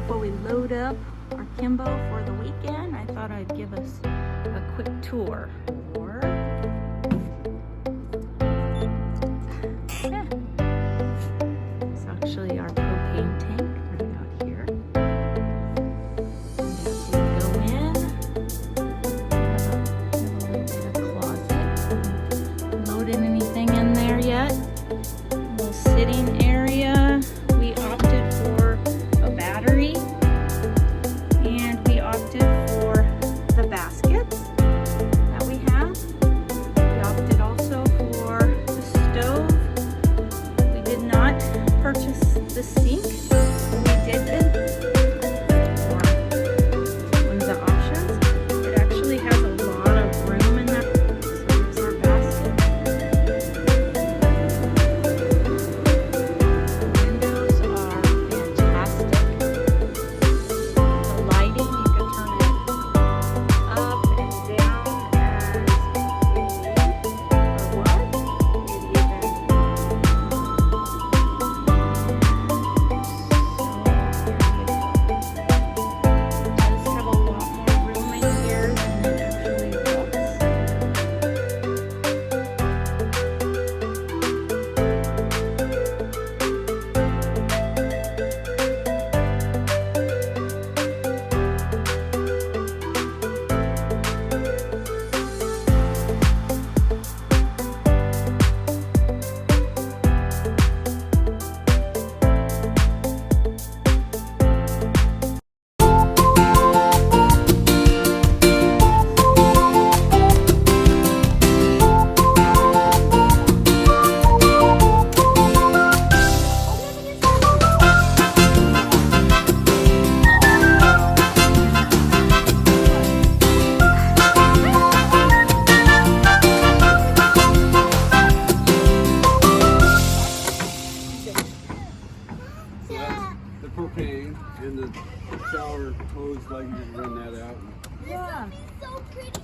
before we load up our Kimbo for the weekend, I thought I'd give us a quick tour. It's actually our propane tank right out here. And as we go in, we have a little bit of closet. Haven't loaded anything in there yet. A little sitting area. We opted for a battery, and we opted for the baskets that we have. We opted also for the stove. We did not purchase the sink. We did it for one of the options. It actually has a lot of room in that. So here's our basket. The windows are fantastic. The lighting, you can turn it up and down as you need or what. It even does have a lot more room in here than it actually looks. The propane and the shower hose, like you can run that out. Yeah. So pretty.